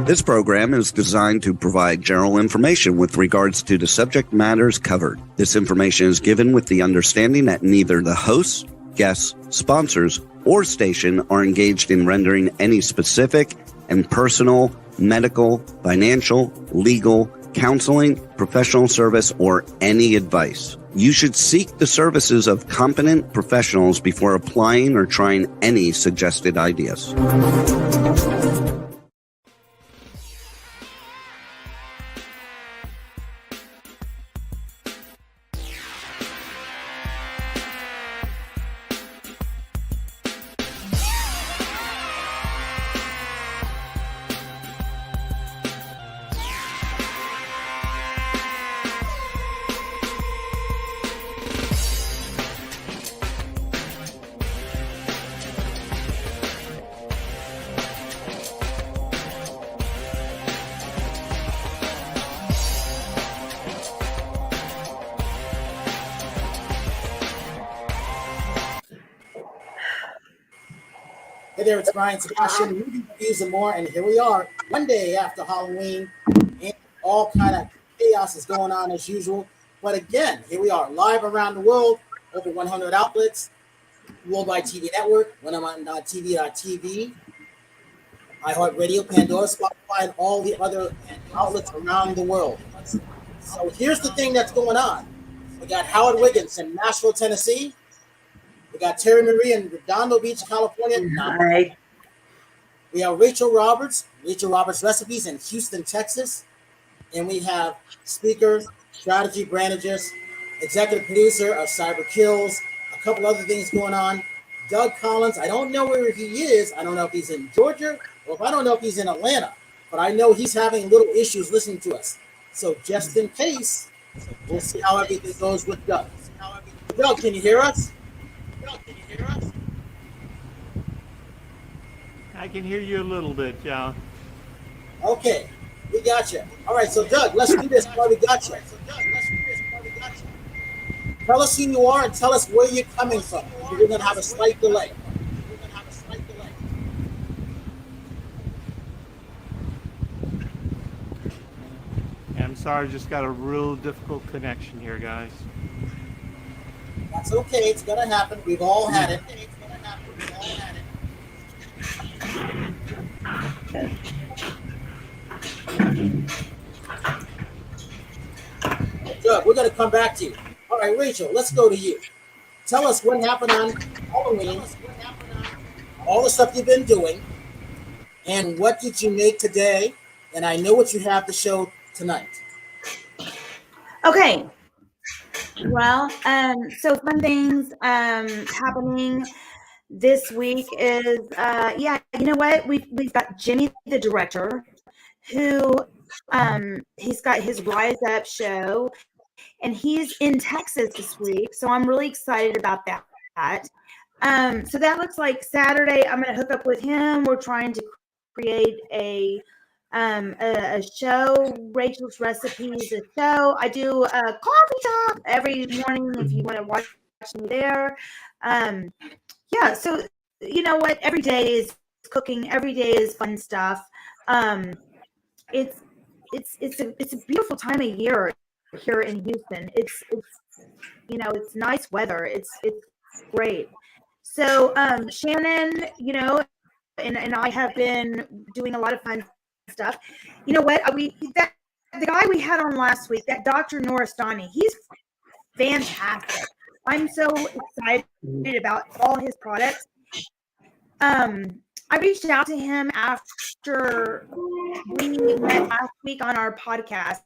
This program is designed to provide general information with regards to the subject matters covered. This information is given with the understanding that neither the hosts, guests, sponsors, or station are engaged in rendering any specific and personal, medical, financial, legal, counseling, professional service, or any advice. You should seek the services of competent professionals before applying or trying any suggested ideas. Hey there, it's Brian Sebastian, movie reviews and more, and here we are, one day after Halloween, and all kind of chaos is going on as usual. But again, here we are, live around the world, over 100 outlets, Worldwide TV Network, TV, iHeartRadio, Pandora, Spotify, and all the other outlets around the world. So here's the thing that's going on. We got Howard Wiggins in Nashville, Tennessee. We got Terry Marie in Redondo Beach, California. Hi. We have Rachel Roberts Recipes in Houston, Texas. And we have speaker, strategy strategist, executive producer of Cyberkills, a couple other things going on. Doug Collins, I don't know where he is. I don't know if he's in Georgia or if I don't know if he's in Atlanta, but I know he's having little issues listening to us. So just in case, we'll see how everything goes with Doug. Doug, can you hear us? I can hear you a little bit, John. Okay, we got you. All right, so Doug, let's do this while we got you. Tell us who you are and tell us where you're coming from. We're going to have a slight delay. Yeah, I'm sorry, just got a real difficult connection here, guys. That's okay. It's going to happen. We've all had it. Good. We're going to come back to you. All right, Rachel, let's go to you. Tell us what happened on Halloween, all the stuff you've been doing, and what did you make today? And I know what you have to show tonight. Okay. Well, so fun things happening this week is you know what? We've got Jimmy the director, who he's got his Rise Up show, and he's in Texas this week. So I'm really excited about that. So that looks like Saturday. I'm going to hook up with him. We're trying to create a show, Rachel's Recipes, a show. I do a coffee talk every morning if you want to watch me there. Yeah, so you know what? Every day is cooking. Every day is fun stuff. It's a beautiful time of year here in Houston. It's it's nice weather. It's great. So Shannon, and I have been doing a lot of fun stuff. You know what? The guy we had on last week, that Dr. Noristani, he's fantastic. I'm so excited about all his products. I reached out to him after we met last week on our podcast,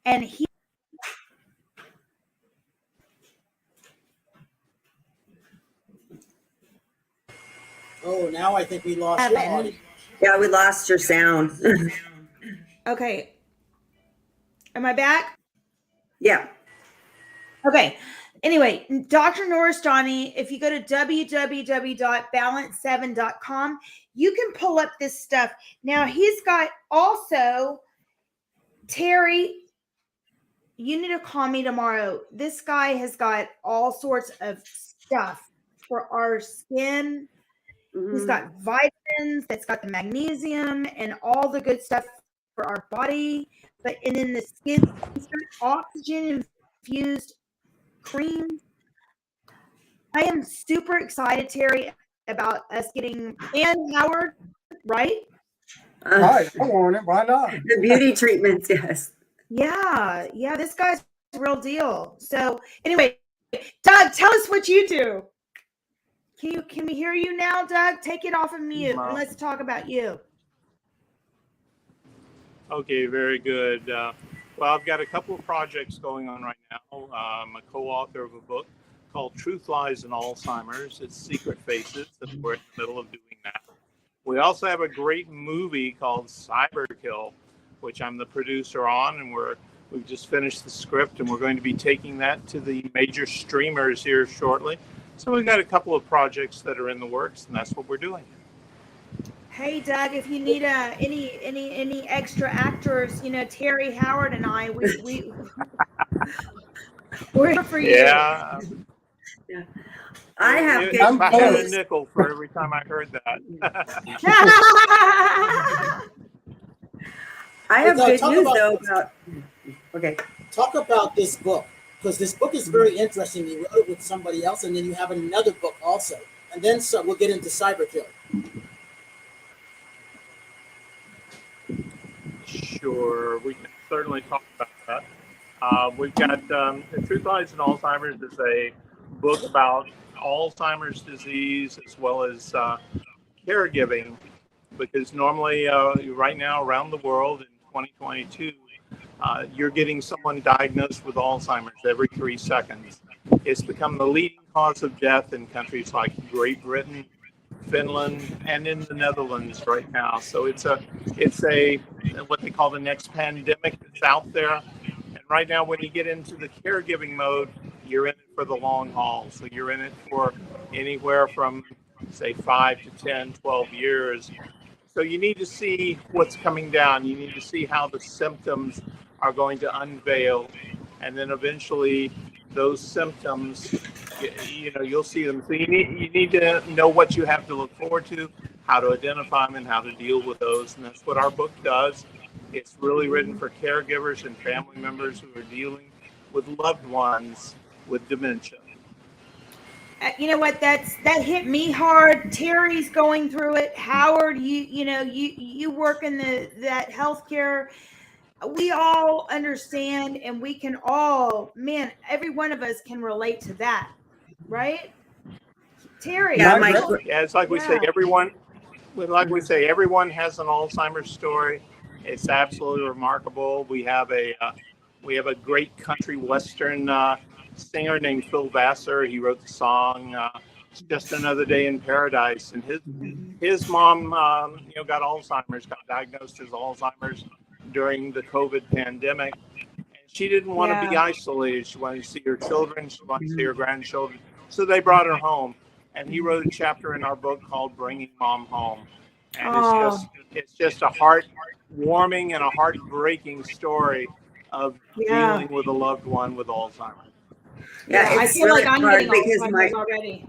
and he. Oh, now I think we lost your audio. Yeah, we lost your sound. Okay. Am I back? Yeah. Okay. Anyway, Dr. Noristani, if you go to www.balance7.com, you can pull up this stuff. Now, he's got also, Terry, you need to call me tomorrow. This guy has got all sorts of stuff for our skin He's got vitamins, that's got the magnesium and all the good stuff for our body. And then the skin oxygen infused cream. I am super excited, Terry, about us getting, and Howard, right? Right, I want it. Why not? The beauty treatments, yes. Yeah, this guy's the real deal. So anyway, Doug, tell us what you do. Can we hear you now, Doug? Take it off of mute and let's talk about you. Okay, very good. Well, I've got a couple of projects going on right now. I'm a co-author of a book called Truth, Lies, and Alzheimer's. It's Secret Faces, and we're in the middle of doing that. We also have a great movie called Cyberkill, which I'm the producer on, and we've just finished the script, and we're going to be taking that to the major streamers here shortly. So we've got a couple of projects that are in the works, and that's what we're doing. Hey, Doug, if you need any extra actors, Terry, Howard, and I, we're here for you. Yeah. I have If good I had a news. nickel for every time I heard that. I have good Talk news, about- though, about... Okay. Talk about this book, because this book is very interesting. You wrote it with somebody else, and then you have another book also. And then we'll get into Cyberkill. Sure, we can certainly talk about that. We've got Truth, Lies, and Alzheimer's is a book about Alzheimer's disease as well as caregiving, because normally right now around the world in 2022, you're getting someone diagnosed with Alzheimer's every 3 seconds. It's become the leading cause of death in countries like Great Britain, Finland, and in the Netherlands right now. So it's a what they call the next pandemic that's out there. And right now, when you get into the caregiving mode, you're in it for the long haul. So you're in it for anywhere from, say, 5 to 10, 12 years. So you need to see what's coming down. You need to see how the symptoms are going to unveil. And then eventually those symptoms, you'll see them. So you need to know what you have to look forward to, how to identify them, and how to deal with those. And that's what our book does. It's really written for caregivers and family members who are dealing with loved ones with dementia. You know what? That hit me hard. Terry's going through it. Howard, you work in that healthcare. We all understand, and we can all, every one of us can relate to that, right? Terry. Yeah, it's like we say, everyone has an Alzheimer's story. It's absolutely remarkable. We have a great country western singer named Phil Vassar. He wrote the song "Just Another Day in Paradise," and his mom, got Alzheimer's, got diagnosed as Alzheimer's during the COVID pandemic. And she didn't want to be isolated. She wanted to see her children. She wanted to see her grandchildren. So they brought her home. And he wrote a chapter in our book called "Bringing Mom Home." And it's just a heart-warming and a heart-breaking story of dealing with a loved one with Alzheimer's. Yeah, I feel like I'm getting because already.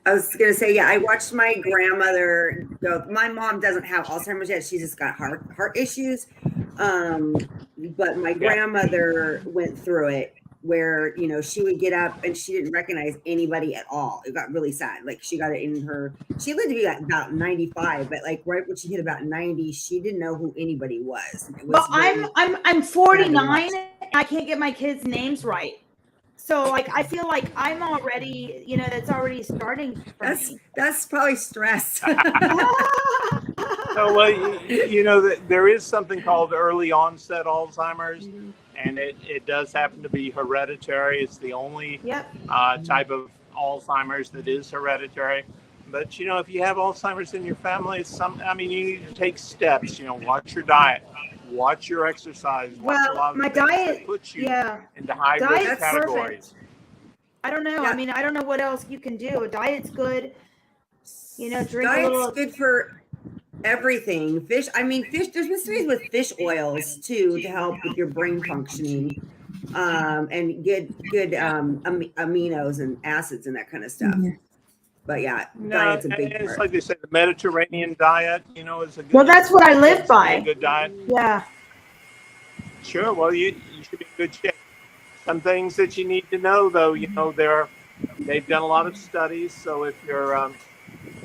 I was going to say, I watched my grandmother go. My mom doesn't have Alzheimer's yet. She's just got heart issues. But my grandmother went through it where, she would get up and she didn't recognize anybody at all. It got really sad. Like she got it in her, she lived to be about 95, but like right when she hit about 90, she didn't know who anybody was. Well, I'm 49 and I can't get my kids' names right. So like I feel like I'm already, that's already starting for me. That's probably stress. So there is something called early onset Alzheimer's, and it does happen to be hereditary. It's the only type of Alzheimer's that is hereditary. But if you have Alzheimer's in your family, you need to take steps. Watch your diet. Watch your exercise. Watch a lot of my things diet that puts you into diet's high-risk categories. Perfect. I don't know. Yeah. I don't know what else you can do. A diet's good. Drink a little. Diet's good for everything. Fish. Fish. There's been studies with fish oils too to help with your brain functioning, and good aminos and acids and that kind of stuff. But yeah, No, diet's a big it's part. like they say, the Mediterranean diet, is a good. Well, that's what I live by. A good diet. Yeah. Sure. Well, you should be in good shape. Some things that you need to know, though, they've done a lot of studies. So if you're a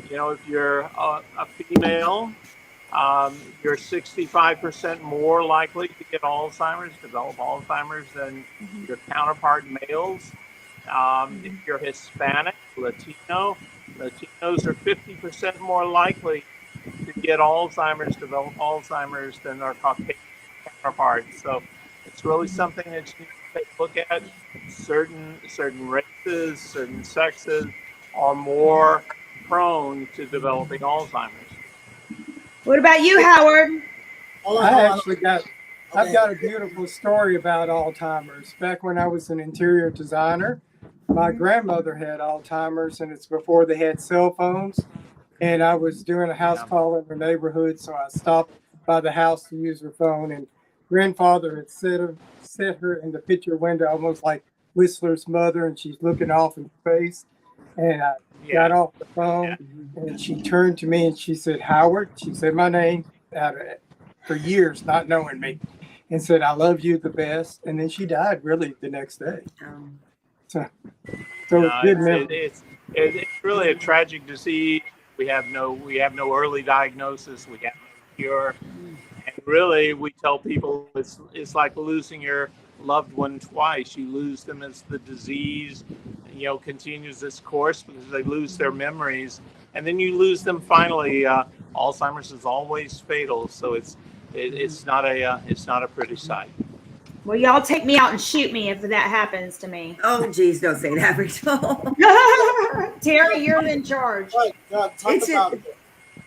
female, you're 65% more likely to get develop Alzheimer's than your counterpart males. If you're Hispanic, Latino, Latinos are 50% more likely to get develop Alzheimer's than our Caucasian counterparts. So it's really something that you need to take a look at. Certain races, certain sexes are more prone to developing Alzheimer's. What about you, Howard? I've got a beautiful story about Alzheimer's. Back when I was an interior designer, my grandmother had Alzheimer's, and it's before they had cell phones. And I was doing a house call in her neighborhood, so I stopped by the house to use her phone. And grandfather had set her in the picture window, almost like Whistler's mother, and she's looking off in space. And I got off the phone, and she turned to me and she said, "Howard," she said my name for years, not knowing me, and said, "I love you the best." And then she died really the next day. So good memory. It's really a tragic disease. We have no early diagnosis. We have no cure. And really, we tell people it's like losing your loved one twice. You lose them as the disease, continues this course because they lose their memories, and then you lose them finally. Alzheimer's is always fatal, so it's not a pretty sight. Well, y'all take me out and shoot me if that happens to me. Oh, geez, don't say that, Rachel. Terry, you're in charge. Right,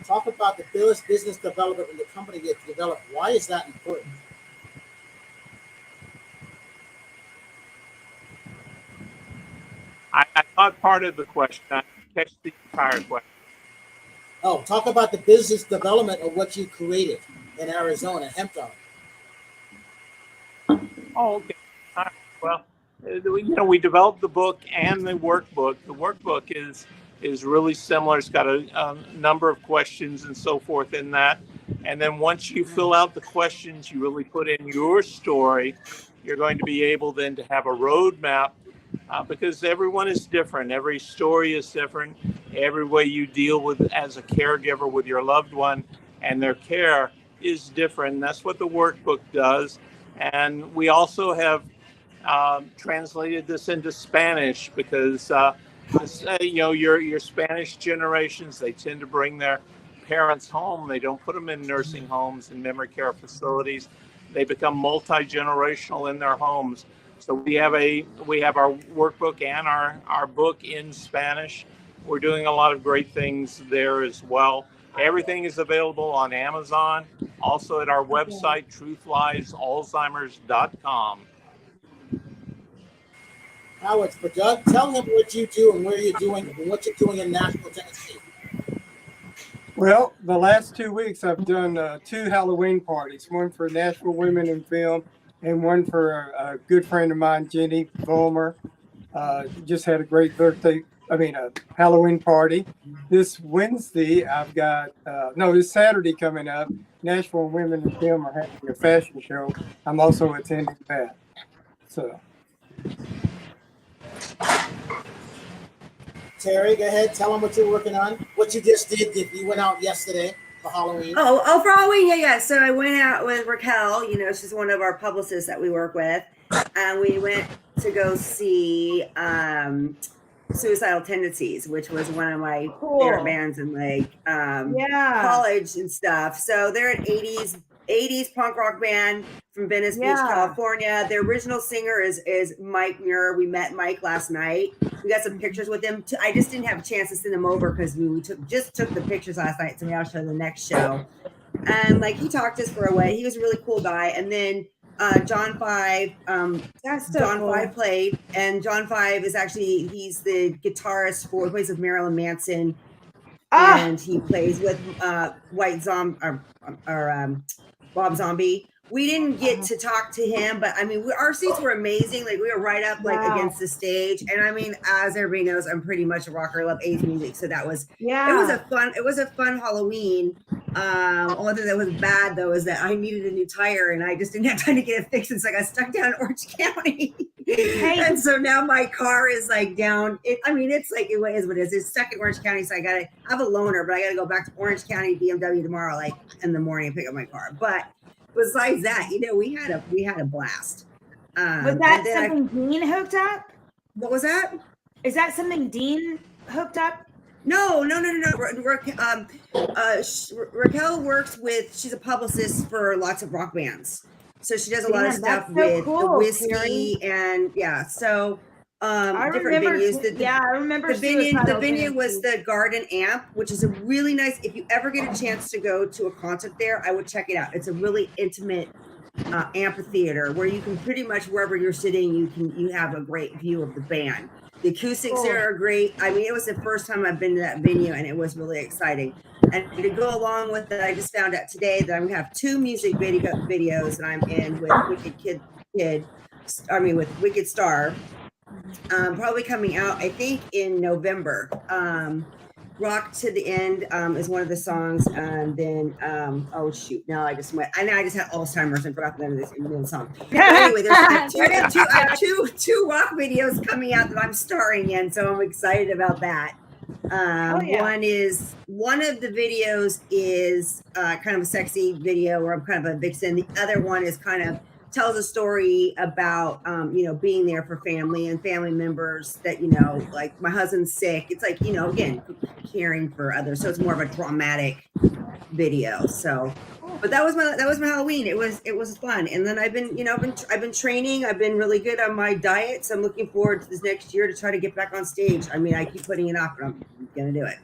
talk about the business development when the company gets developed. Why is that important? I thought part of the question. I didn't catch the entire question. Oh, talk about the business development of what you created in Arizona, Hempdog. Oh, okay. All right. Well, we developed the book and the workbook. The workbook is really similar. It's got a number of questions and so forth in that. And then once you fill out the questions, you really put in your story. You're going to be able then to have a roadmap because everyone is different. Every story is different. Every way you deal with as a caregiver with your loved one and their care is different. That's what the workbook does. And we also have translated this into Spanish because your Spanish generations, they tend to bring their parents home. They don't put them in nursing homes and memory care facilities. They become multi-generational in their homes. So we have our workbook and our book in Spanish. We're doing a lot of great things there as well. Everything is available on Amazon, also at our website, truthliesalzheimers.com. Howard, tell him what you do and where you're doing and what you're doing in Nashville, Tennessee. Well, the last 2 weeks I've done 2 Halloween parties, one for Nashville Women in Film and one for a good friend of mine, Jenny Vollmer. Just had a great Halloween party. This Wednesday, I've got, this Saturday coming up, Nashville Women in Film are having a fashion show. I'm also attending that. So. Terry, go ahead. Tell them what you're working on. What you just did. You went out yesterday for Halloween. Oh, for Halloween, yeah. So I went out with Raquel. She's one of our publicists that we work with, and we went to go see Suicidal Tendencies, which was one of my favorite bands in college and stuff. So they're an 80s punk rock band from Venice Beach, California. The original singer is Mike Muir. We met Mike last night. We got some pictures with him. I just didn't have a chance to send them over because we just took the pictures last night, so we will show the next show. And he talked to us for a way. He was a really cool guy. And then John Five, Five played, and John Five is he's the guitarist he plays with Marilyn Manson, and he plays with White Zombie or Bob Zombie we didn't get to talk to him, but I mean, our seats were amazing. Like we were right up like against the stage. And I mean, as everybody knows, I'm pretty much a rocker. I love 80s music. So that was, it was a fun Halloween. Only thing that was bad though is that I needed a new tire and I just didn't have time to get it fixed. And so I got stuck down in Orange County. And so now my car is like down. I mean, it's like, it is what it is. It's stuck in Orange County. So I have a loaner, but I got to go back to Orange County BMW tomorrow, like in the morning and pick up my car. But besides that, you know, we had a blast. Was that something Dean hooked up? What was that? Is that something Dean hooked up? No. Raquel works with, she's a publicist for lots of rock bands. So she does a lot of stuff with the whiskey and so different venues. I remember the venue was the Garden Amp, which is a really nice, if you ever get a chance to go to a concert there, I would check it out. It's a really intimate amphitheater where you can pretty much, wherever you're sitting, you have a great view of the band. The acoustics there are great. I mean, it was the first time I've been to that venue and it was really exciting. And to go along with it, I just found out today that I'm gonna have 2 music videos that I'm in with with Wicked Star. Probably coming out, I think, in November. Rock to the End is one of the songs, and then now I just had Alzheimer's and forgot the name of this song. But anyway, I have two rock videos coming out that I'm starring in, so I'm excited about that. One of the videos is kind of a sexy video where I'm kind of a vixen. The other one is kind of tells a story about being there for family and family members that, like my husband's sick. It's like, again, caring for others. So it's more of a dramatic video. So, but that was my Halloween. It was fun. And then I've been training. I've been really good on my diet. So I'm looking forward to this next year to try to get back on stage. I mean, I keep putting it off, but I'm going to do it.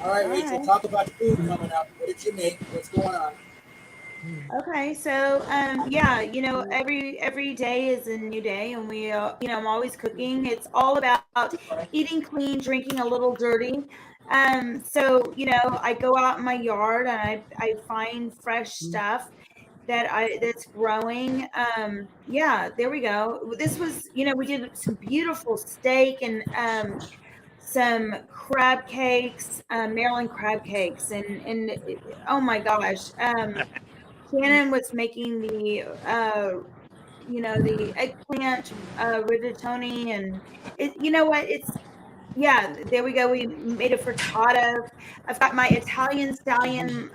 All right, Rachel, talk about food coming up. What did you make? What's going on? Okay, so every day is a new day, and we I'm always cooking. It's all about eating clean, drinking a little dirty. So I go out in my yard and I find fresh stuff that's growing. There we go. This was we did some beautiful steak and some crab cakes, Maryland crab cakes, and oh my gosh. Shannon was making the eggplant rigatoni, and there we go. We made a frittata. I've got my Italian stallion,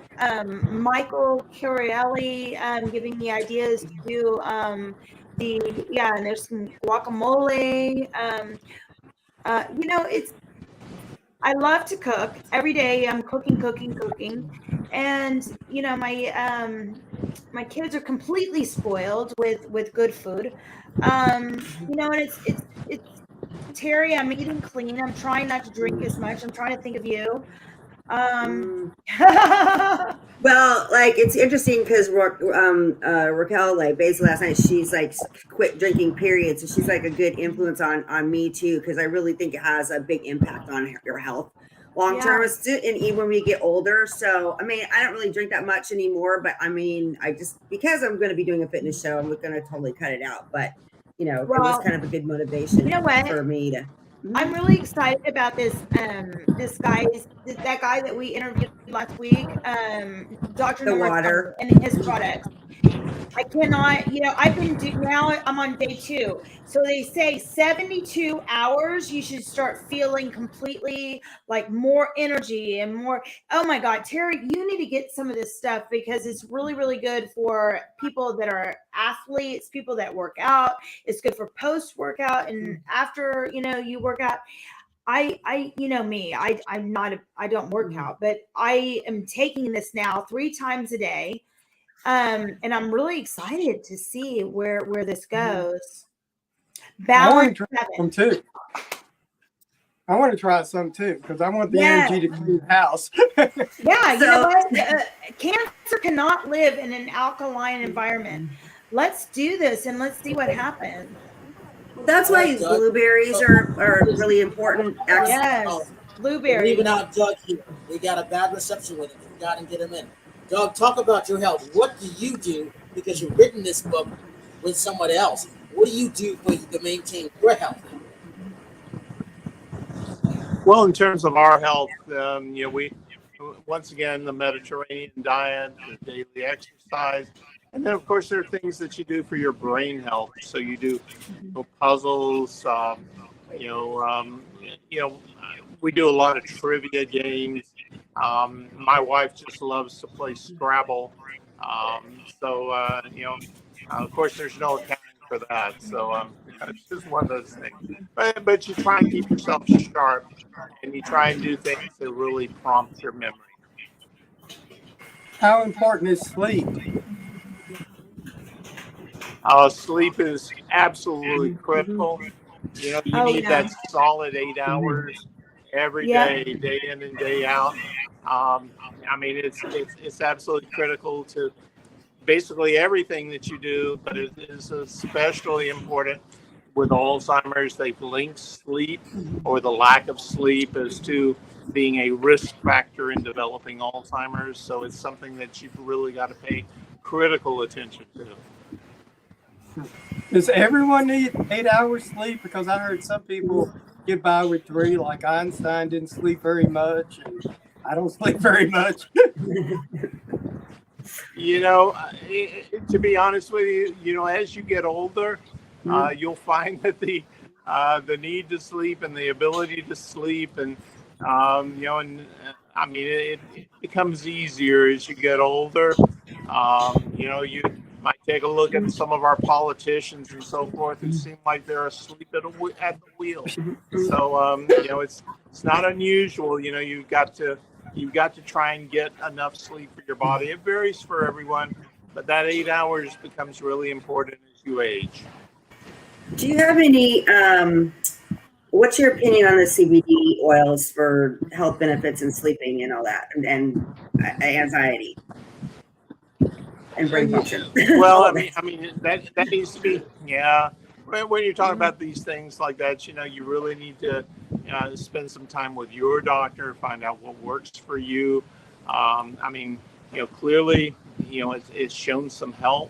Michael Curielli, giving me ideas to do and there's some guacamole. I love to cook. Every day I'm cooking. And my kids are completely spoiled with good food. And it's Terry, I'm eating clean. I'm trying not to drink as much. I'm trying to think of you. Well, like it's interesting because Raquel, like basically last night, she's like quit drinking, period. So she's like a good influence on me too, because I really think it has a big impact on your health long term, and even when we get older. So I mean, I don't really drink that much anymore, but I mean, I just, because I'm going to be doing a fitness show, I'm going to totally cut it out. But it was kind of a good motivation for me to. I'm really excited about that guy that we interviewed last week, Dr. The water and his products. I cannot, I've been now I'm on day 2. So they say 72 hours, you should start feeling completely like more energy and more. Oh my God, Terry, you need to get some of this stuff because it's really, really good for people that are athletes, people that work out. It's good for post-workout and after, you work out. I don't work out, but I am taking this now 3 times a day. And I'm really excited to see where this goes. Balance. I want to try some too because I want the energy to clean the house. You know what? Cancer cannot live in an alkaline environment. Let's do this and let's see what happens. That's why blueberries are really important. Yes, blueberries. Leaving out Doug here. We got a bad reception with him. We got to get him in. Doug, talk about your health. What do you do because you've written this book with someone else. What do you do to maintain your health? Well, in terms of our health, we once again the Mediterranean diet, the daily exercise, and then of course there are things that you do for your brain health. So you do puzzles. You know, um, you know, we do a lot of trivia games. My wife just loves to play Scrabble. Of course, there's no accounting for that. So it's just one of those things. But you try and keep yourself sharp, and you try and do things that really prompt your memory. How important is sleep? Sleep is absolutely critical. You Oh need yeah. that solid 8 hours every Yep. day in and day out. It's absolutely critical to basically everything that you do, but it is especially important with Alzheimer's. They've linked sleep or the lack of sleep as to being a risk factor in developing Alzheimer's. So it's something that you've really got to pay critical attention to. Does everyone need 8 hours sleep? Because I heard some people get by with 3, like Einstein didn't sleep very much, and I don't sleep very much. To be honest with you, as you get older, you'll find that the need to sleep and the ability to sleep it becomes easier as you get older. You might take a look at some of our politicians and so forth who seem like they're asleep at the wheel. So it's not unusual. You've got to try and get enough sleep for your body. It varies for everyone, but that 8 hours becomes really important as you age. Do you have any, what's your opinion on the CBD oils for health benefits and sleeping and all that, and anxiety and brain function? Well, that needs to be, yeah. When you're talking about these things like that, you really need to spend some time with your doctor, find out what works for you. Clearly, it's shown some health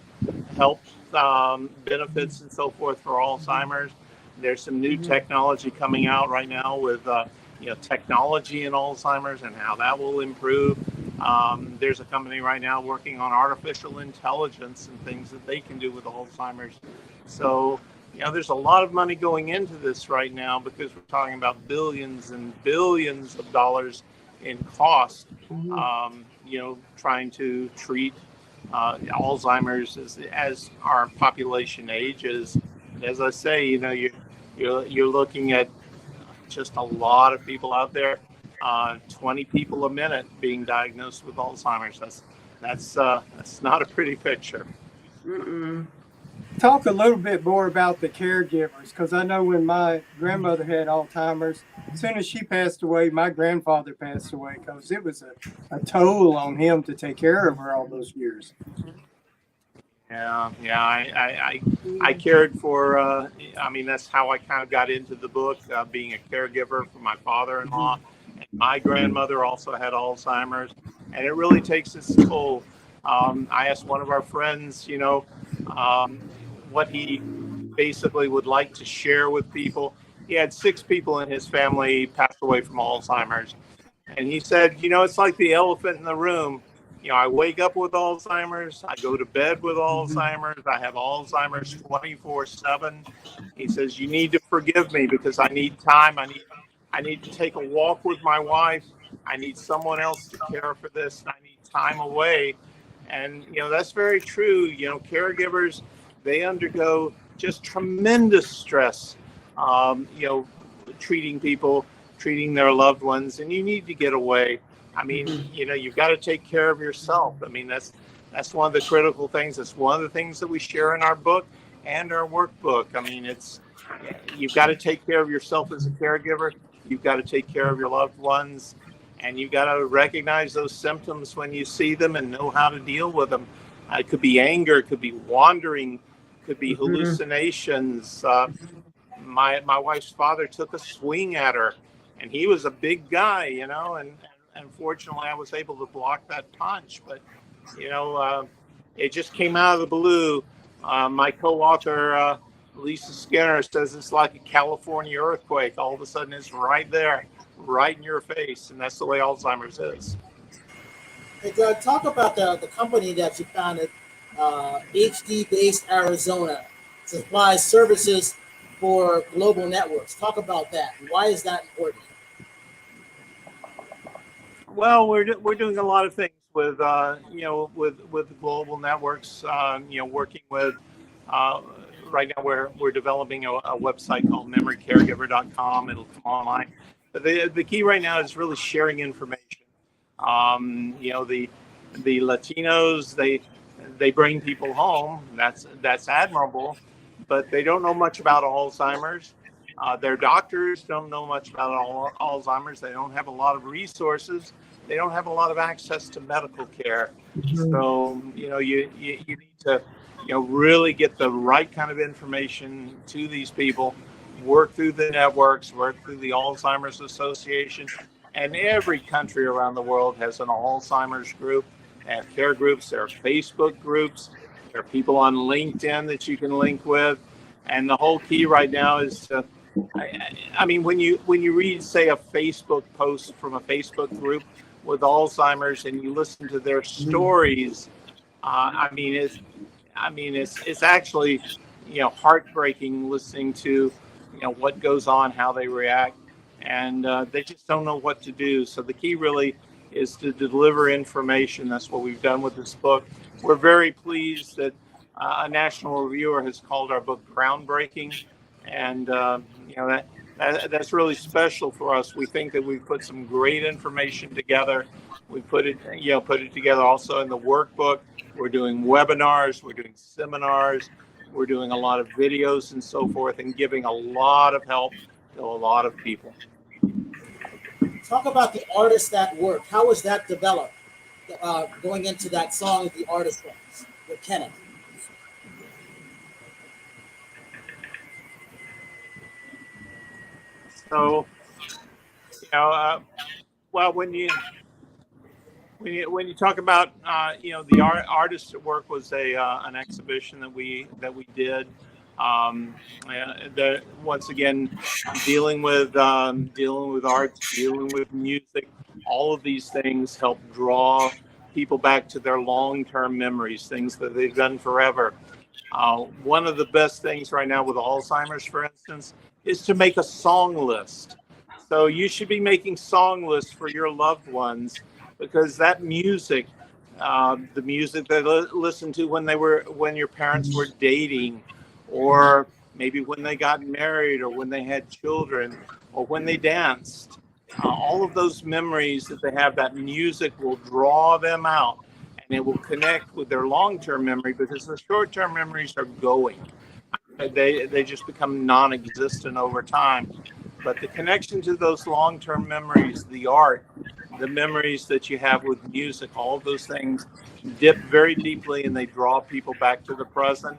benefits and so forth for Alzheimer's. There's some new technology coming out right now with technology in Alzheimer's and how that will improve. There's a company right now working on artificial intelligence and things that they can do with Alzheimer's. So, there's a lot of money going into this right now because we're talking about billions and billions of dollars in cost, trying to treat Alzheimer's as our population ages. And as I say, you're looking at just a lot of people out there, 20 people a minute being diagnosed with Alzheimer's. That's not a pretty picture. Mm-mm. Talk a little bit more about the caregivers, because I know when my grandmother had Alzheimer's, as soon as she passed away, my grandfather passed away because it was a toll on him to take care of her all those years. Yeah. I cared for. That's how I kind of got into the book, being a caregiver for my father-in-law. And my grandmother also had Alzheimer's, and it really takes its toll. I asked one of our friends, what he basically would like to share with people. He had 6 people in his family pass away from Alzheimer's, and he said, it's like the elephant in the room. I wake up with Alzheimer's. I go to bed with Alzheimer's. I have Alzheimer's 24/7. He says, you need to forgive me because I need time. I need to take a walk with my wife. I need someone else to care for this. I need time away. And, that's very true. Caregivers, they undergo just tremendous stress, treating their loved ones, and you need to get away. You've got to take care of yourself. That's one of the critical things. That's one of the things that we share in our book and our workbook. You've got to take care of yourself as a caregiver. You've got to take care of your loved ones, and you've got to recognize those symptoms when you see them and know how to deal with them. It could be anger, it could be wandering, it could be hallucinations. My wife's father took a swing at her, and he was a big guy, and unfortunately I was able to block that punch. But it just came out of the blue. My co-author, Lisa Skinner, says it's like a California earthquake. All of a sudden, it's right there, right in your face. And that's the way Alzheimer's is. Hey, Doug, talk about the company that you founded, HD Based Arizona, supplies services for global networks. Talk about that. Why is that important? Well, we're doing a lot of things with with global networks. Working with right now we're developing a website called memorycaregiver.com. It'll come online. But the key right now is really sharing information. The Latinos, they bring people home. That's admirable, but they don't know much about Alzheimer's. Their doctors don't know much about Alzheimer's. They don't have a lot of resources. They don't have a lot of access to medical care. So, you need to, really get the right kind of information to these people, work through the networks, work through the Alzheimer's Association. And every country around the world has an Alzheimer's group, and care groups. There are Facebook groups. There are people on LinkedIn that you can link with. And the whole key right now is to, I mean, when you read, say, a Facebook post from a Facebook group with Alzheimer's and you listen to their stories, it's actually, heartbreaking listening to, what goes on, how they react, and they just don't know what to do. So the key really is to deliver information. That's what we've done with this book. We're very pleased that a national reviewer has called our book groundbreaking, and that's really special for us. We think that we've put some great information together. We put it together also in the workbook. We're doing webinars, we're doing seminars, we're doing a lot of videos and so forth, and giving a lot of help to a lot of people. Talk about the artist that work. How was that developed? Going into that song, The Artist Works, with Kenneth. So, well, when you talk about the artists at work was an exhibition that we did. Once again, dealing with arts, dealing with music, all of these things help draw people back to their long-term memories, things that they've done forever. One of the best things right now with Alzheimer's, for instance, is to make a song list. So you should be making song lists for your loved ones, because that music, the music they listened to when your parents were dating, or maybe when they got married, or when they had children, or when they danced, all of those memories that they have, that music will draw them out, and it will connect with their long-term memory, because the short-term memories are going. They just become non-existent over time. But the connection to those long-term memories, the art, the memories that you have with music, all of those things dip very deeply, and they draw people back to the present.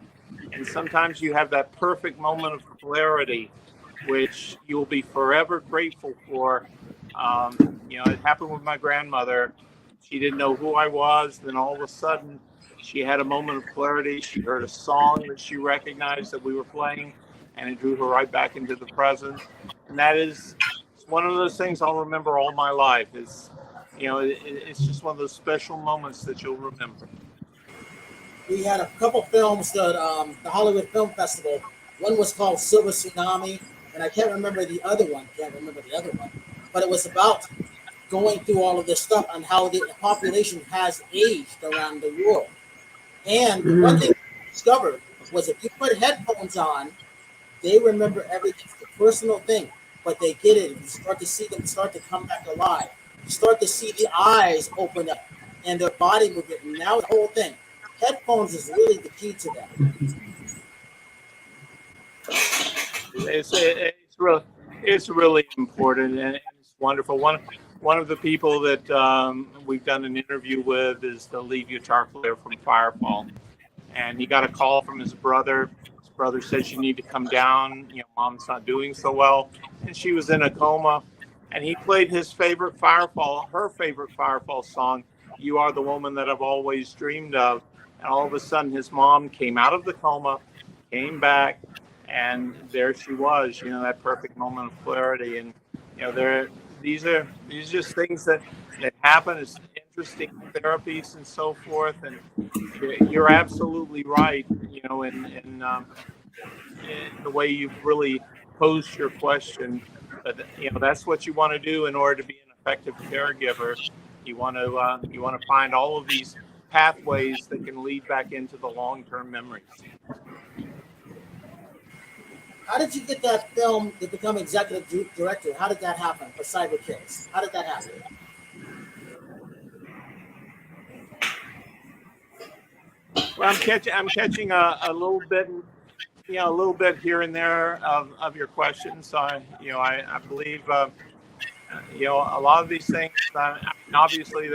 And sometimes you have that perfect moment of clarity, which you'll be forever grateful for. It happened with my grandmother. She didn't know who I was. Then all of a sudden, she had a moment of clarity. She heard a song that she recognized that we were playing, and it drew her right back into the present. And that is one of those things I'll remember all my life. It's just one of those special moments that you'll remember. We had a couple films that the Hollywood Film Festival. One was called Silver Tsunami, and I can't remember the other one. But it was about going through all of this stuff and how the population has aged around the world. And one thing we discovered was if you put headphones on, they remember everything. It's a personal thing, but they get it. You start to see them start to come back alive. You start to see the eyes open up and their body movement. And now the whole thing. Headphones is really the key to that. It's really important, and it's wonderful. One of the people that we've done an interview with is the lead guitar player from Firefall, and he got a call from his brother. His brother said, "You need to come down. Mom's not doing so well," and she was in a coma. And he played her favorite Firefall song, "You Are the Woman That I've Always Dreamed of." and all of a sudden his mom came out of the coma, came back, and there she was, that perfect moment of clarity. And these are just things that happen. It's interesting therapies and so forth. And you're absolutely right, in the way you've really posed your question. But that's what you want to do in order to be an effective caregiver. You want to find all of these pathways that can lead back into the long-term memories. How did you get that film to become executive director? How did that happen for Cyberkills? How did that happen? Well, I'm catching a little bit, a little bit here and there of your questions. So I believe a lot of these things. Obviously,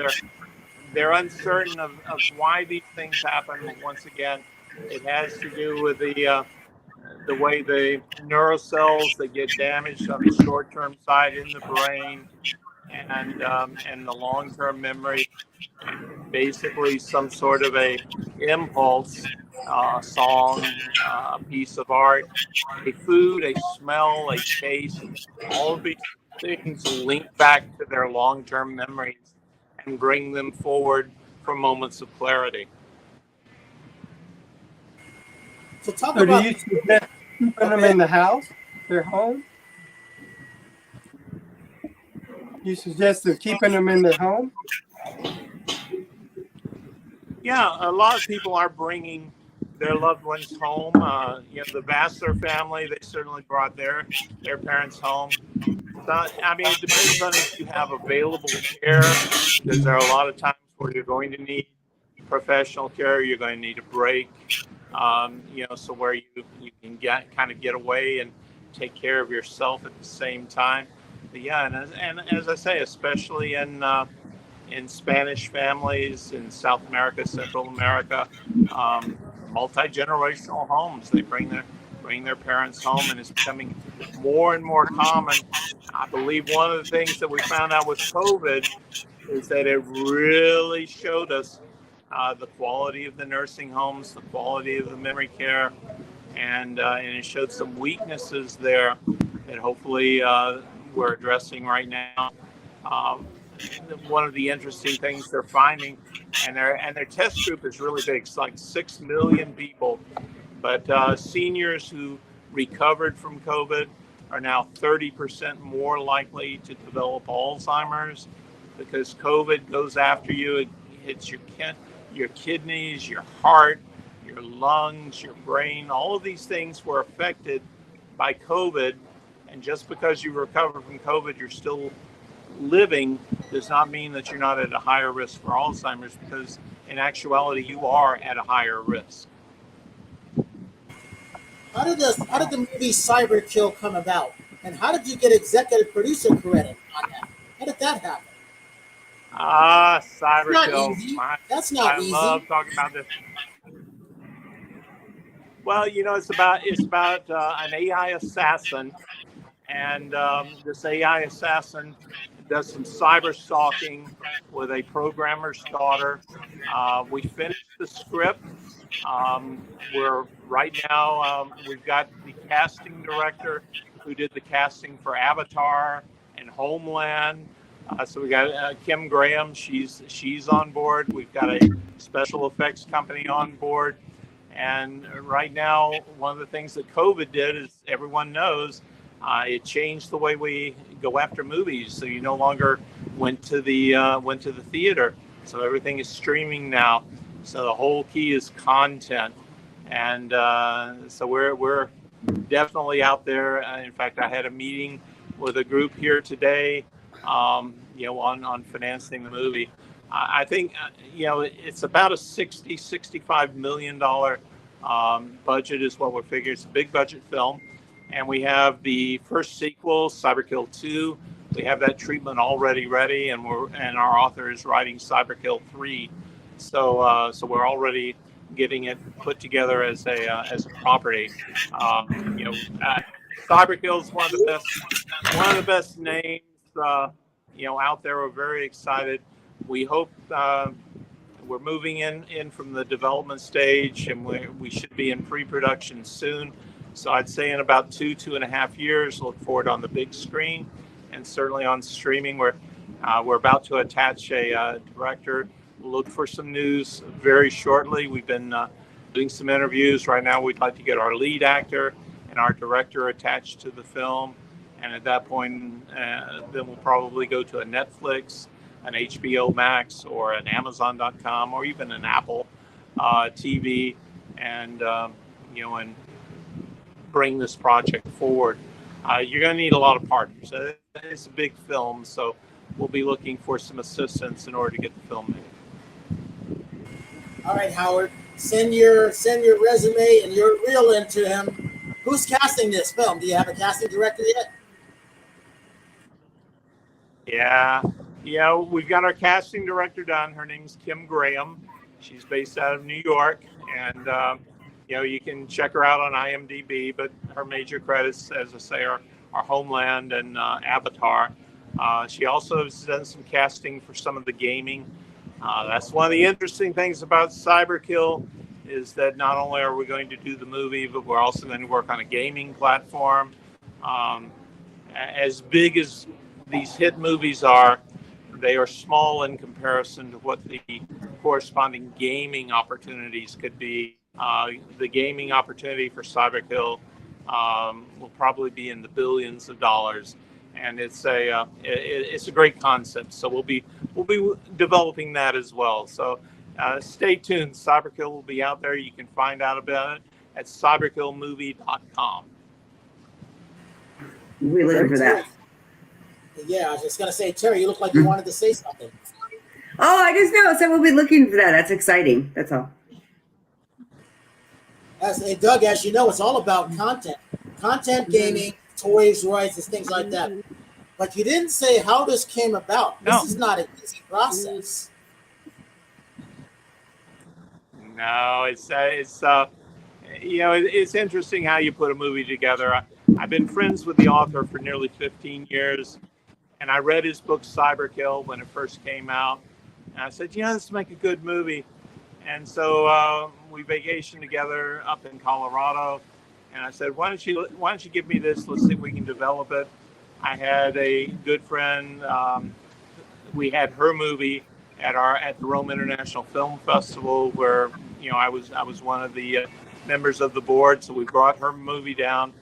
they're uncertain of why these things happen. Once again, it has to do with the way the neurocells that get damaged on the short-term side in the brain, and the long-term memory. Basically, some sort of a impulse, a song, a piece of art, a food, a smell, a taste. All of these things link back to their long-term memories and bring them forward for moments of clarity. So talk So about. do you suggest keeping them in the house, their home? You suggested keeping them in their home? Yeah, a lot of people are bringing their loved ones home. The Vassar family, they certainly brought their parents home. So, I mean, it depends on if you have available care, because there are a lot of times where you're going to need professional care, you're going to need a break, so where you can get away and take care of yourself at the same time. But yeah, and as I say, especially in Spanish families in South America, Central America, multi-generational homes. They bring their parents home, and it's becoming more and more common. I believe one of the things that we found out with COVID is that it really showed us the quality of the nursing homes, the quality of the memory care, and it showed some weaknesses there that hopefully we're addressing right now. One of the interesting things they're finding, and their test group is really big. It's like 6 million people, but seniors who recovered from COVID are now 30% more likely to develop Alzheimer's, because COVID goes after you. It hits your kidneys, your heart, your lungs, your brain. All of these things were affected by COVID, and just because you recover from COVID, you're still living, does not mean that you're not at a higher risk for Alzheimer's, because in actuality you are at a higher risk. How did the movie Cyberkill come about, and how did you get executive producer credit on that? How did that happen? Cyberkill. That's not I easy. love talking about this. Well, it's about an AI assassin, and this AI assassin does some cyber stalking with a programmer's daughter. We finished the script. We're right now, we've got the casting director who did the casting for Avatar and Homeland. So we got Kim Graham. She's on board. We've got a special effects company on board. And right now, one of the things that COVID did, is everyone knows, it changed the way we go after movies. So you no longer went to the theater. So everything is streaming now. So the whole key is content, and so we're definitely out there. In fact, I had a meeting with a group here today, on financing the movie. I think it's about a $65 million budget is what we're figuring. It's a big budget film. And we have the first sequel, Cyberkill 2. We have that treatment already ready, and our author is writing Cyberkill 3. So we're already getting it put together as a property. Cyberkill is one of the best names out there. We're very excited. We hope we're moving in from the development stage, and we should be in pre-production soon. So I'd say in about 2.5 years, look for it on the big screen, and certainly on streaming. We're about to attach a director. Look for some news very shortly. We've been doing some interviews right now. We'd like to get our lead actor and our director attached to the film, and at that point, then we'll probably go to a Netflix, an HBO Max, or an Amazon.com, or even an Apple TV, and and bring this project forward. You're going to need a lot of partners. It's a big film, so we'll be looking for some assistance in order to get the film made. All right, Howard, send your resume and your reel in to him. Who's casting this film? Do you have a casting director yet? Yeah, we've got our casting director done. Her name's Kim Graham. She's based out of New York, and you can check her out on IMDb, but her major credits, as I say, are Homeland and Avatar. She also has done some casting for some of the gaming. That's one of the interesting things about Cyberkill, is that not only are we going to do the movie, but we're also going to work on a gaming platform. As big as these hit movies are, they are small in comparison to what the corresponding gaming opportunities could be. The gaming opportunity for Cyberkill will probably be in the billions of dollars, and it's a great concept. So we'll be developing that as well. So stay tuned. Cyberkill will be out there. You can find out about it at cyberkillmovie.com. We live for that. Yeah, I was just gonna say, Terry, you look like you wanted to say something. Oh, I just know. So we'll be looking for that. That's exciting. That's all. Doug, as you know, it's all about content, gaming, toys, rights, things like that. But you didn't say how this came about. No. This is not an easy process. No, it's interesting how you put a movie together. I've been friends with the author for nearly 15 years, and I read his book Cyberkill when it first came out, and I said, this would make a good movie. And so we vacationed together up in Colorado, and I said, why don't you give me this? Let's see if we can develop it. I had a good friend. We had her movie at the Rome International Film Festival, where I was one of the members of the board. So we brought her movie down,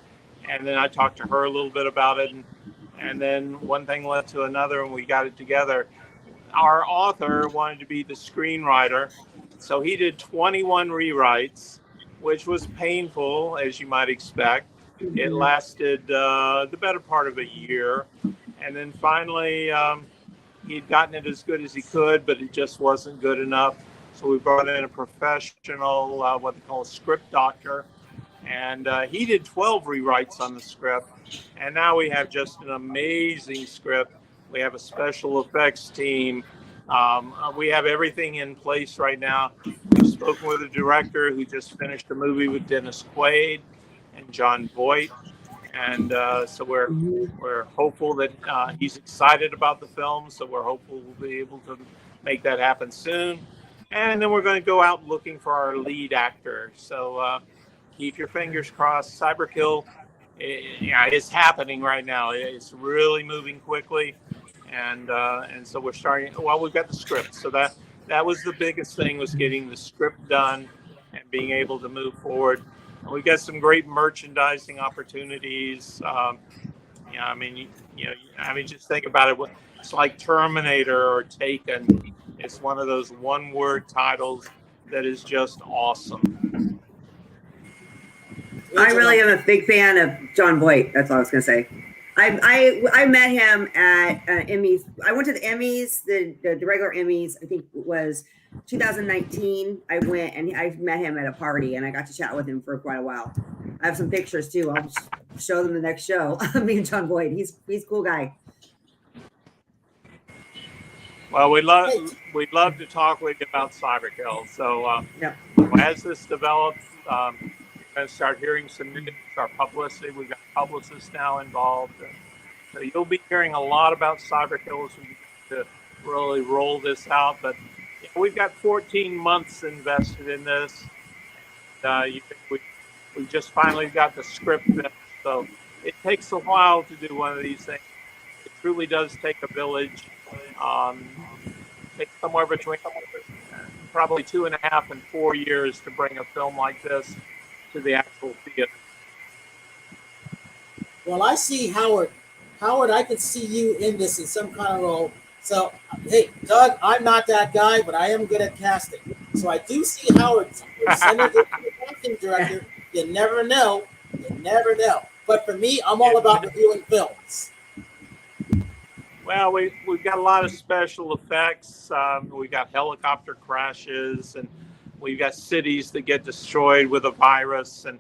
and then I talked to her a little bit about it, and then one thing led to another, and we got it together. Our author wanted to be the screenwriter, so he did 21 rewrites, which was painful, as you might expect. It lasted the better part of a year, and then finally he'd gotten it as good as he could, but it just wasn't good enough. So we brought in a professional, what they call a script doctor, and he did 12 rewrites on the script, and now we have just an amazing script. We have a special effects team. We have everything in place right now. We've spoken with a director who just finished a movie with Dennis Quaid and John Voight, and so we're hopeful that he's excited about the film. So we're hopeful we'll be able to make that happen soon. And then we're going to go out looking for our lead actor. So keep your fingers crossed. Cyberkill, it's happening right now. It's really moving quickly. And so we're starting. Well, we've got the script, so that was the biggest thing, was getting the script done and being able to move forward. And we got some great merchandising opportunities. Just think about it. It's like Terminator or Taken. It's one of those one-word titles that is just awesome. I really am a big fan of John Voight. That's all I was going to say. I met him at Emmys. I went to the Emmys, the regular Emmys. I think it was 2019. I went and I met him at a party, and I got to chat with him for quite a while. I have some pictures too. I'll show them the next show. Me and John Voight. He's a cool guy. Well, we'd love to talk with you about Cyberkill. So as this develops, you're going to start hearing some news, our publicity. We've got publicists now involved. So you'll be hearing a lot about Cyberkill as we to really roll this out. But We've got 14 months invested in this. We just finally got the script finished, so it takes a while to do one of these things. It truly does take a village. It takes somewhere between probably 2.5 and 4 years to bring a film like this to the actual theater. Well, I see Howard. Howard, I can see you in this in some kind of role. So, hey, Doug, I'm not that guy, but I am good at casting. So I do see Howard sending it to the casting director. You never know. You never know. But for me, I'm all about reviewing films. Well, we've got a lot of special effects. We've got helicopter crashes, and we've got cities that get destroyed with a virus, and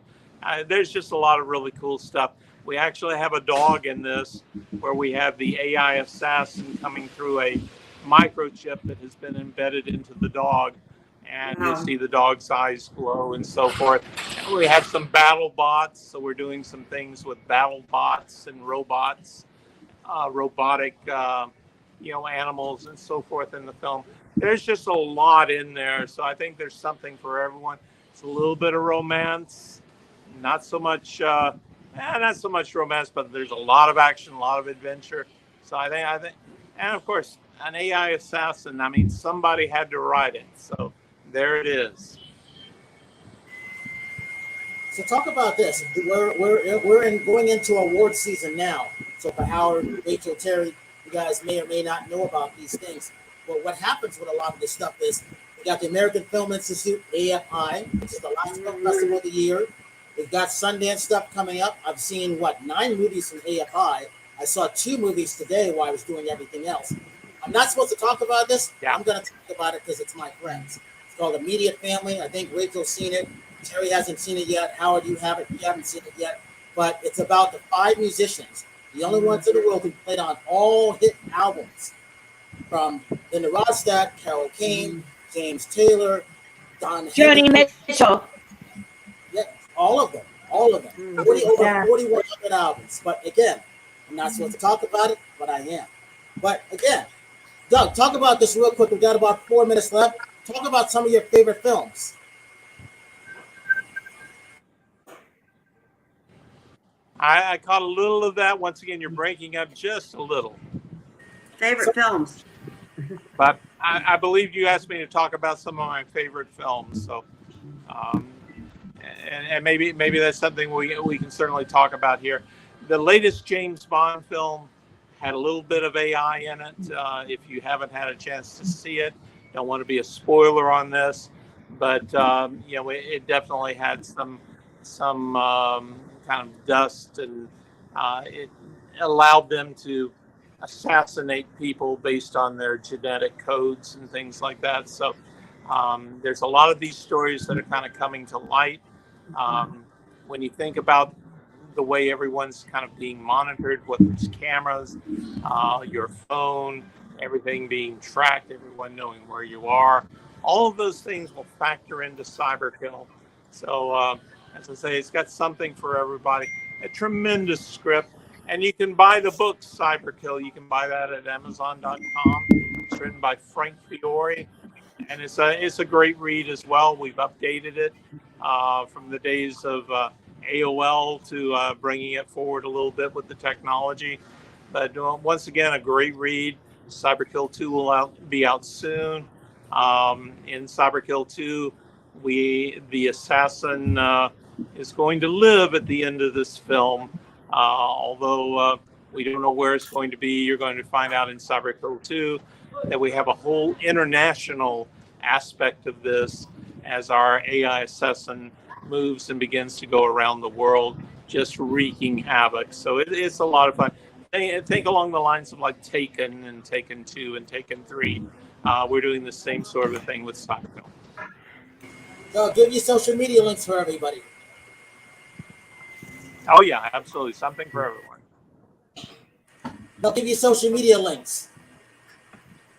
there's just a lot of really cool stuff. We actually have a dog in this, where we have the AI assassin coming through a microchip that has been embedded into the dog, and you'll see the dog's eyes glow and so forth. And we have some battle bots, so we're doing some things with battle bots and robots. Robotic, animals and so forth in the film. There's just a lot in there, so I think there's something for everyone. It's a little bit of romance, not so much romance, but there's a lot of action, a lot of adventure. So I think, and of course, an AI assassin. I mean, somebody had to write it, so there it is. So talk about this. We're going into award season now. So for Howard, Rachel, Terry, you guys may or may not know about these things. But what happens with a lot of this stuff is we got the American Film Institute, AFI, which is the last film festival of the year. We've got Sundance stuff coming up. I've seen, 9 movies from AFI. I saw 2 movies today while I was doing everything else. I'm not supposed to talk about this. Yeah. I'm going to talk about it because it's my friends. It's called Immediate Family. I think Rachel's seen it. Terry hasn't seen it yet. Howard, you haven't seen it yet. But it's about the 5 musicians, the only ones in the world who played on all hit albums, from Linda Ronstadt, Carole King, James Taylor, Don Joni Mitchell. Yeah, all of them. 4,100 albums. But again, I'm not supposed to talk about it, but I am. But again, Doug, talk about this real quick. We've got about 4 minutes left. Talk about some of your favorite films. I caught a little of that. Once again, you're breaking up just a little. Favorite films. But I believe you asked me to talk about some of my favorite films. So, and maybe that's something we can certainly talk about here. The latest James Bond film had a little bit of AI in it. If you haven't had a chance to see it, don't want to be a spoiler on this, but it definitely had some kind of dust, and it allowed them to assassinate people based on their genetic codes and things like that. So there's a lot of these stories that are kind of coming to light. When you think about the way everyone's kind of being monitored, whether it's cameras, your phone, everything being tracked, everyone knowing where you are, all of those things will factor into Cyberkill. So as I say, it's got something for everybody. A tremendous script. And you can buy the book Cyberkill. You can buy that at Amazon.com. It's written by Frank Fiore, and it's a great read as well. We've updated it from the days of AOL to bringing it forward a little bit with the technology. But once again, a great read. Cyberkill 2 will be out soon. In Cyberkill 2, the assassin is going to live at the end of this film. Although we don't know where it's going to be, you're going to find out in Cyberkill 2 that we have a whole international aspect of this as our AI assassin moves and begins to go around the world, just wreaking havoc. So it's a lot of fun. Think along the lines of like Taken and Taken 2 and Taken 3. We're doing the same sort of thing with Cyberkill. So give you social media links for everybody. Oh yeah, absolutely. Something for everyone. They'll give you social media links.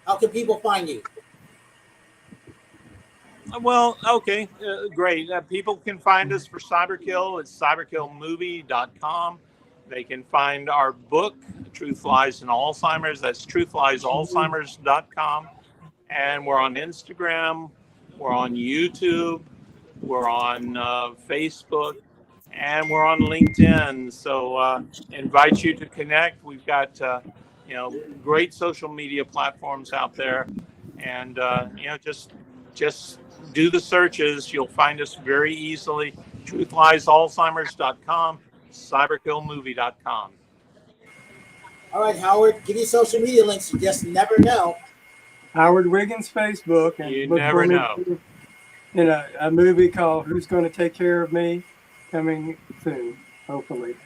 How can people find you? Well, okay, great. People can find us for Cyberkill. It's cyberkillmovie.com. They can find our book, Truth Lies in Alzheimer's. That's truthliesalzheimers.com. And we're on Instagram, we're on YouTube, we're on Facebook, and we're on LinkedIn. So invite you to connect. We've got great social media platforms out there, and just do the searches. You'll find us very easily. TruthLiesAlzheimers.com, CyberkillMovie.com. All right, Howard, give your social media links. You just never know. Howard Wiggins Facebook, and You look never for me know. in a movie called Who's Going to Take Care of Me, coming soon, hopefully.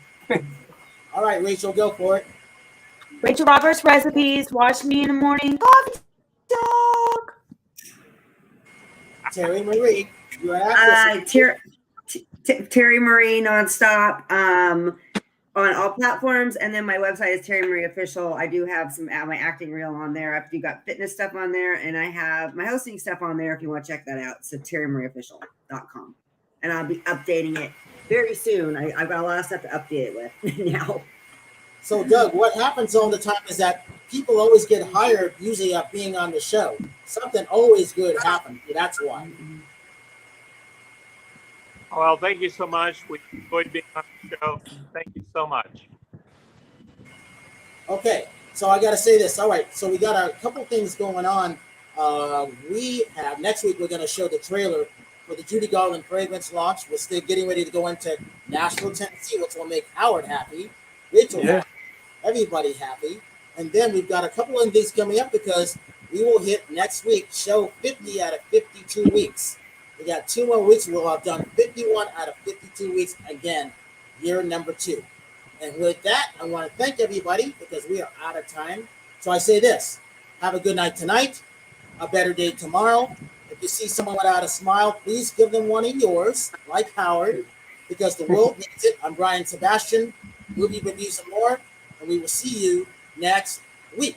All right, Rachel, go for it. Rachel Roberts Recipes. Watch me in the morning. Coffee talk. Terry Marie, you're an actress. Terry Marie nonstop on all platforms, and then my website is Terry Marie Official. I do have some my acting reel on there. I've got fitness stuff on there, and I have my hosting stuff on there if you want to check that out. So terrymarieofficial.com, and I'll be updating it very soon. I've got a lot of stuff to update it with now. So, Doug, what happens all the time is that people always get hired, usually at being on the show. Something always good happens. That's why. Well, thank you so much. We enjoyed being on the show. Thank you so much. Okay, so I got to say this. All right, so we got a couple things going on. We have next week. We're going to show the trailer for the Judy Garland fragrance launch. We're still getting ready to go into Nashville, Tennessee, which will make Howard happy, Rachel happy, everybody happy. And then we've got a couple of things coming up because we will hit next week show 50 out of 52 weeks. We got 2 more weeks. We'll have done 51 out of 52 weeks again, year number 2. And with that, I want to thank everybody because we are out of time. So I say this: have a good night tonight, a better day tomorrow. If you see someone without a smile, please give them one of yours, like Howard, because the world needs it. I'm Brian Sebastian, movie reviews and more, and we will see you next week.